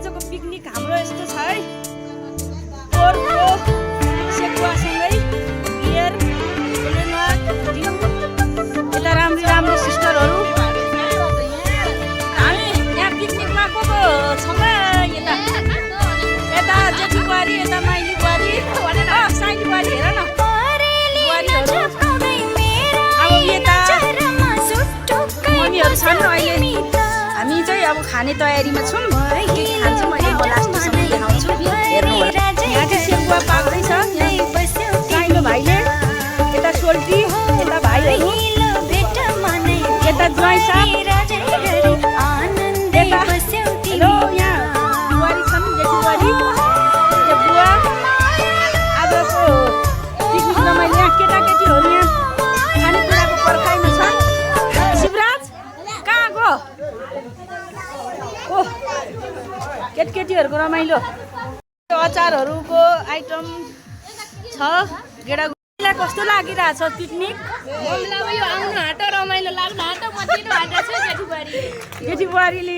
आजको पिकनिक हाम्रो यस्तो छ है। पोर्कको सेकुवासँगै बियर, यता राम्रो सिस्टरहरू हामी यहाँ पिकनिकमा को छौँ यता जेठी बुहारी, यता माइली बुहारी, साइली बुहारी हेर न बुहारीहरू। अब यता मम्मीहरू छन् अहिले। हामी चाहिँ अब खाने तयारीमा छौँ। के खान्छौँ अहिले म लास्टसम्म देखाउँछु, हेर्नु होला। यहाँ चाहिँ सेकुवा पाक्दैछ काइलो भाइले, यता सोल्टी, यता भाइहरू, यता ज्वाइँ साहब, यता हेलो यहाँ बुहारी छन्, जेठी बुहारी, यो बुवा। आजको पिकनिकमा मैले यहाँ केटाकेटीहरू यहाँ खानेकुराको पर्खाइमा छन्। शिवराज कहाँ गयो? ओ केटीहरूको रमाइलो अचारहरूको आइटम छ। गेडागुडीलाई कस्तो लागिरहेछ पिकनिक? जेठी बुहारीले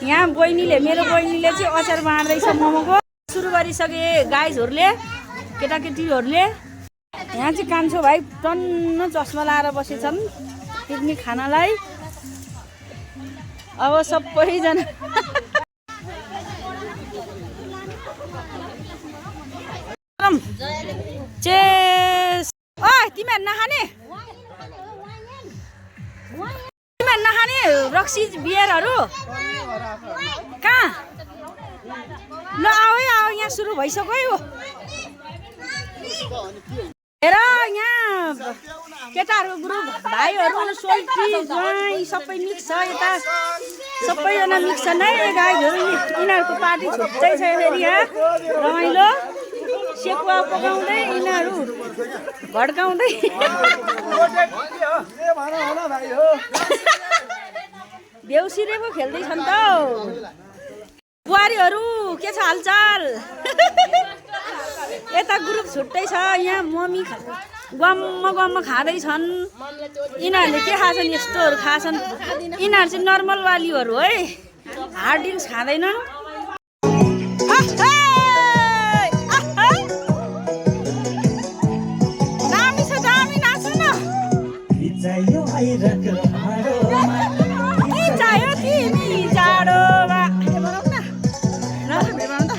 यहाँ बहिनीले, मेरो बहिनीले चाहिँ अचार बाँड्दैछ मोमोको। सुरु गरिसके गाइजहरूले, केटाकेटीहरूले। यहाँ चाहिँ कान्छो भाइ टन्न चस्मा लाएर बसेछन् पिकनिक खानलाई। अब सबैजना चेस। तिमीहरू नखाने रक्सी बियरहरू कहाँ? ल आऊ है, आऊ यहाँ सुरु भइसक्यो। हेर यहाँ केटाहरूको ग्रुप, भाइहरू, सोल्टी, ज्वाइँ सबै मिक्स छ। यता सबैजना मिक्स छन् है गाइजहरू। यिनीहरूको पार्टी छुट्टै छ फेरि यहाँ रमाइलो। सेकुवा पकाउँदै यिनीहरू भड्काउँदै देउसिरे पो खेल्दैछन् त। बुहारीहरू के छ हालचाल? यता ग्रुप छुट्टै छ। यहाँ मम्मी गम्म खाँदैछन्। यिनीहरूले के खाछन्? यस्तोहरू खाछन्। यिनीहरू चाहिँ नर्मल वालीहरू है, हार्ड ड्रिङ्क्स खाँदैनन्। दामी छ, दामी नाच्नु न। चाहियो तिमी जाडोमा बनाऊ न, बनाऊ त।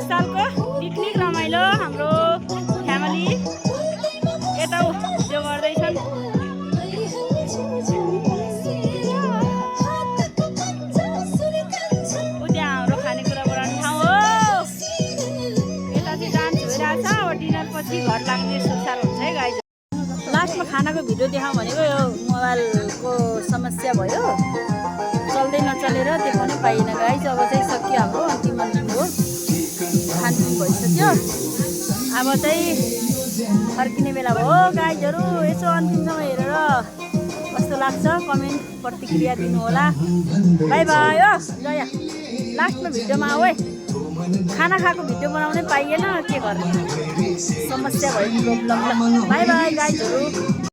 सालको पिकनिक रमाइलो हाम्रो फ्यामिली यता त्यो गर्दैछन्। त्यहाँ हाम्रो खानेकुरा बनाउने ठाउँ हो। यता चाहिँ डान्स भइरहेछ। अब डिनर पछि घर लाग्ने सुसार हुन्छ है गाइज। लास्टमा खानाको भिडियो देखाउँ भनेको यो मोबाइलको समस्या भयो, चल्दै नचलेर देखाउन पाइएन गाइज। अब चाहिँ सकियो हाम्रो अन्तिम हो, खानपिन भइसक्यो। अब चाहिँ फर्किने बेला भयो गाइजहरू। यसो अन्तिमसम्म हेरेर कस्तो लाग्छ कमेन्ट प्रतिक्रिया दिनु होला। By by. हो जया लास्टमा भिडियोमा आऊ है। खाना खाएको भिडियो बनाउनै पाइएन, के गर्ने, समस्या भयो प्रब्लम। By by गाइजहरू।